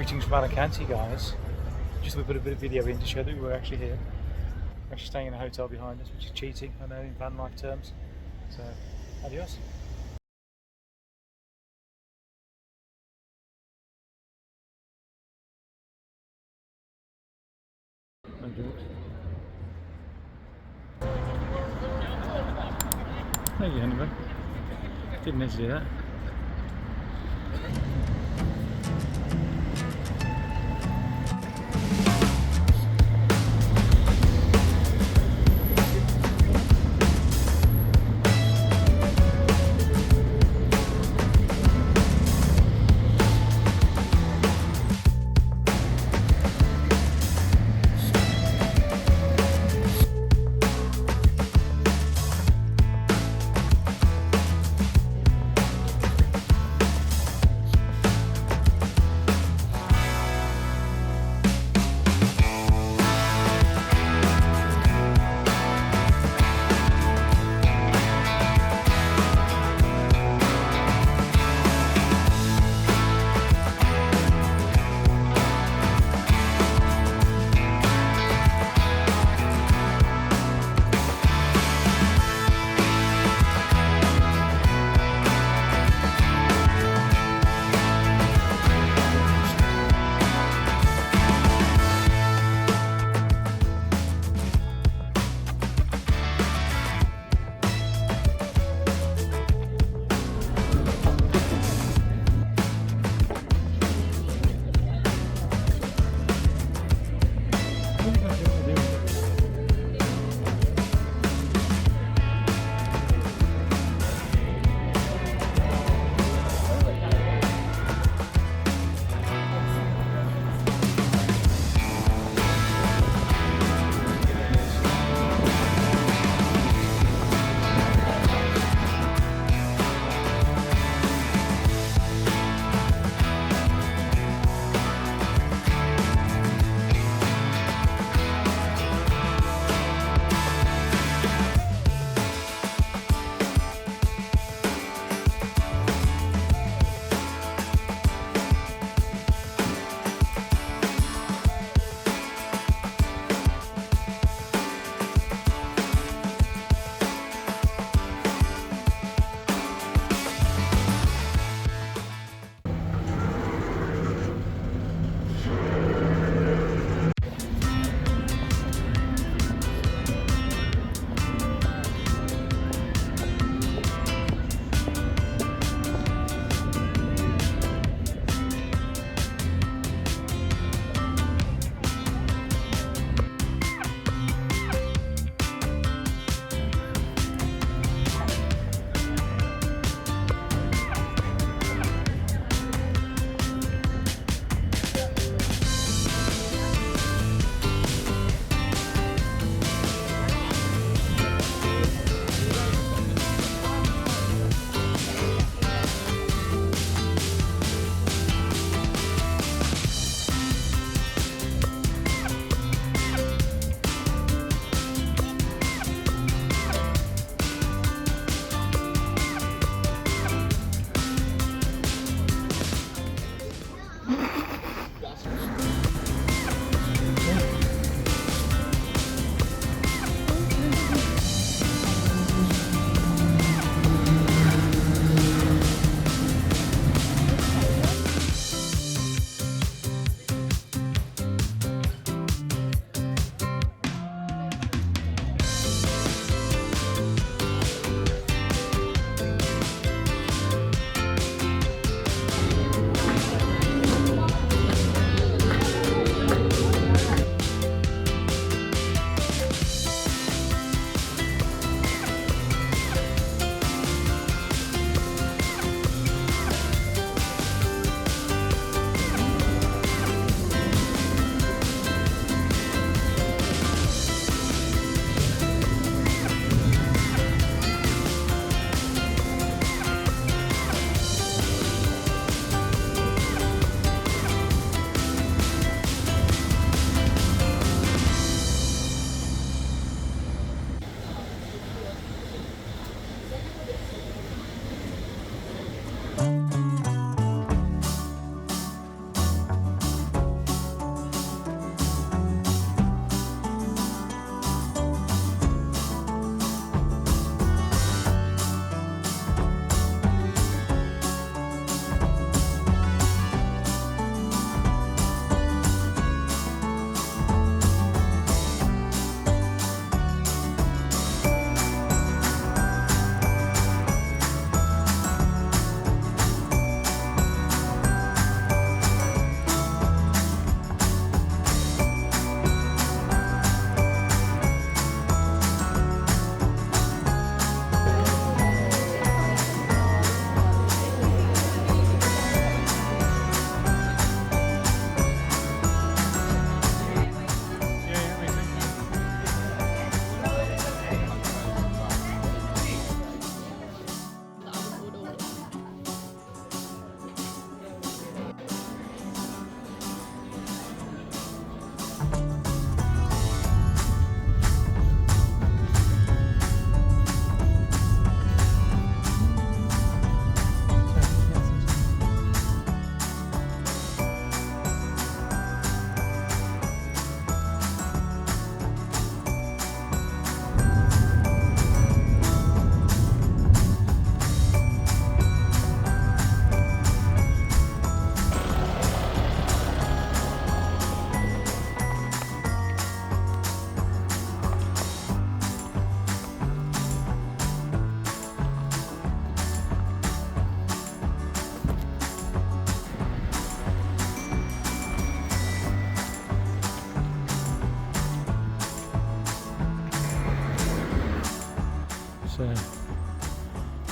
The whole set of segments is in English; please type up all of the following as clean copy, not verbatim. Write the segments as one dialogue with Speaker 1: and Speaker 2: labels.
Speaker 1: Greetings from Alicante, guys. Just we put a bit of video in to show that we were actually here. We're actually staying in a hotel behind us, which is cheating, I know, in van life terms. So, adios. Thank you, anyway. Didn't need to do that.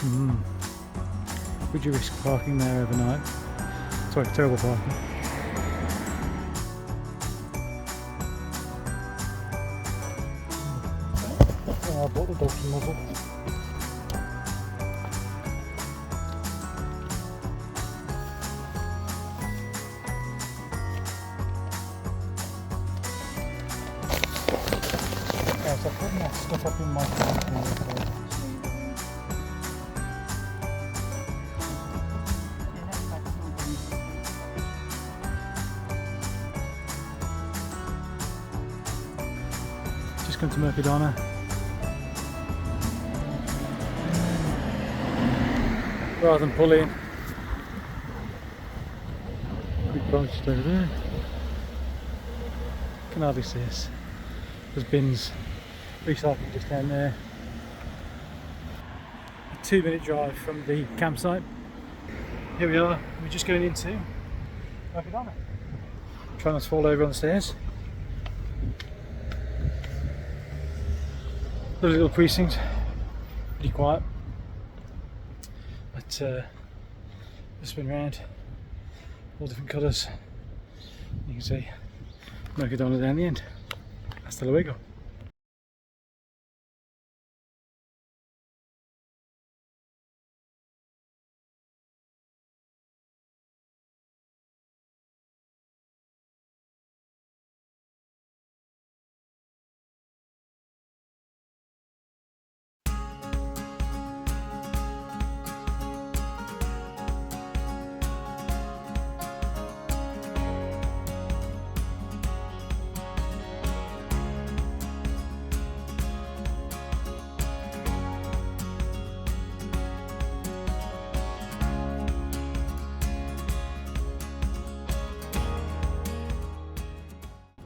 Speaker 1: Would you risk parking there overnight? Sorry, terrible parking. Oh, I bought the Dolphin model. Yeah, so I'm putting that stuff up in my car. Just come to Mercadona. Rather than pull in. Big branch just over there. Can hardly see us. There's bins, recycling just down there. A 2-minute drive from the campsite. Here we are, we're just going into Mercadona. Try not to fall over on the stairs. Lovely little precinct, pretty quiet. But just spin around, all different colours. You can see Mercadona down the end. Hasta luego.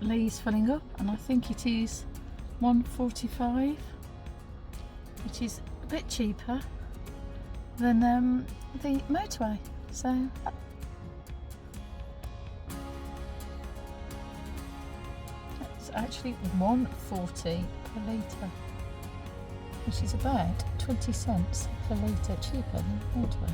Speaker 2: Lee's filling up, and I think it is £1.45, which is a bit cheaper than the motorway. So it's actually £1.40 per litre, which is about 20 cents per litre cheaper than the motorway.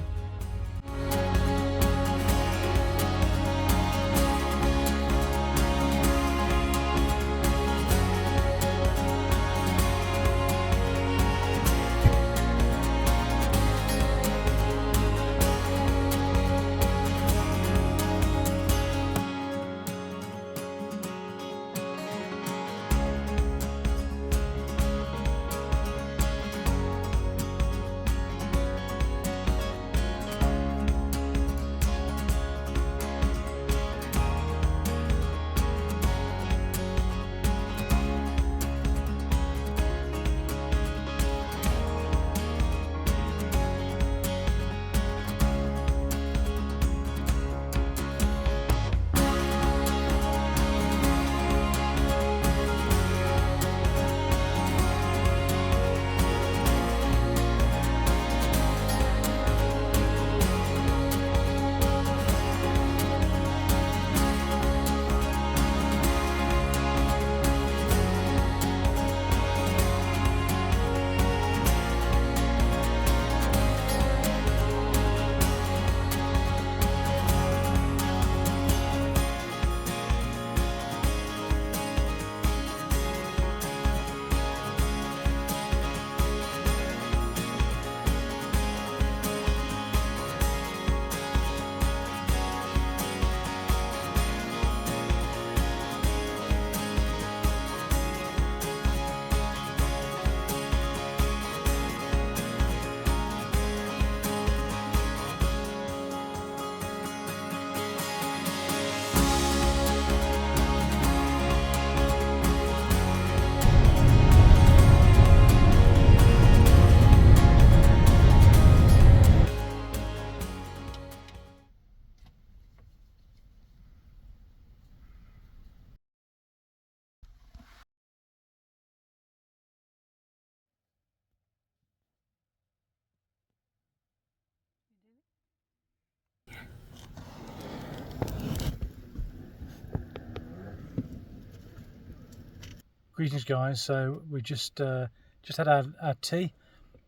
Speaker 1: Greetings guys, so we just had our tea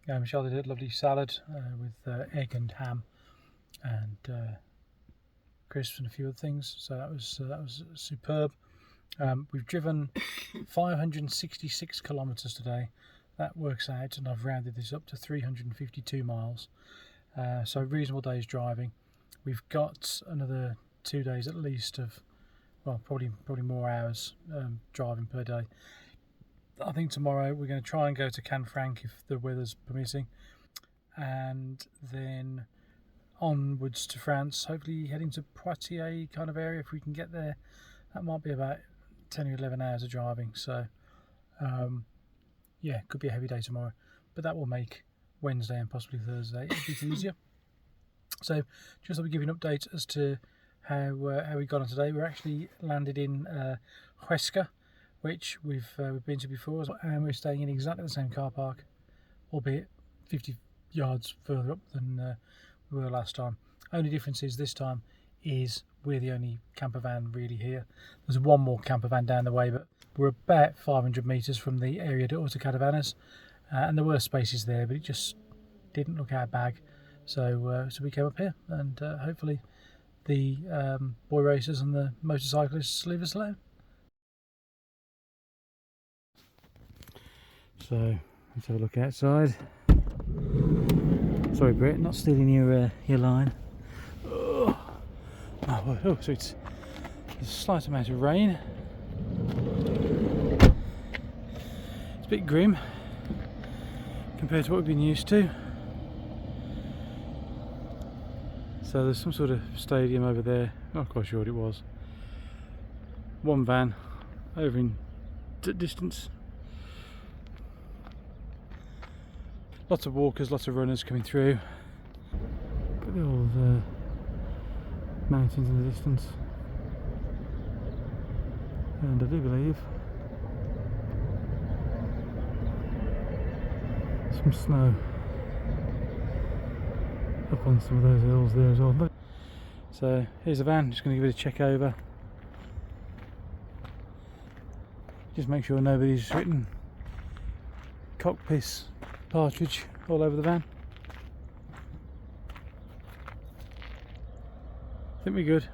Speaker 1: Michele did a lovely salad with egg and ham and crisps and a few other things. So that was superb. We've driven 566 kilometres today. That works out, and I've rounded this up to 352 miles. So reasonable day's driving. We've got another 2 days at least of, well, probably more hours driving per day. I think tomorrow we're going to try and go to Canfranc if the weather's permitting, and then onwards to France, hopefully heading to Poitiers kind of area if we can get there. That might be about 10 or 11 hours of driving, so yeah, could be a heavy day tomorrow, but that will make Wednesday and possibly Thursday a bit easier. So just thought we'd give you an update as to how we got on today. We're actually landed in Huesca, which we've been to before, and we're staying in exactly the same car park, albeit 50 yards further up than we were last time. Only difference is this time is we're the only camper van really here. There's one more camper van down the way, but we're about 500 metres from the area de autocaravanas, and there were spaces there, but it just didn't look our bag. So we came up here, and hopefully the boy racers and the motorcyclists leave us alone. So let's have a look outside. Sorry, Brett, not stealing your line. Oh, so it's a slight amount of rain. It's a bit grim compared to what we've been used to. So there's some sort of stadium over there. Not quite sure what it was. One van over in distance. Lots of walkers, lots of runners coming through. Got the old mountains in the distance, and I do believe some snow up on some of those hills there as well. So here's the van, just going to give it a check over. Just make sure nobody's written cockpiss partridge all over the van. I think we're good.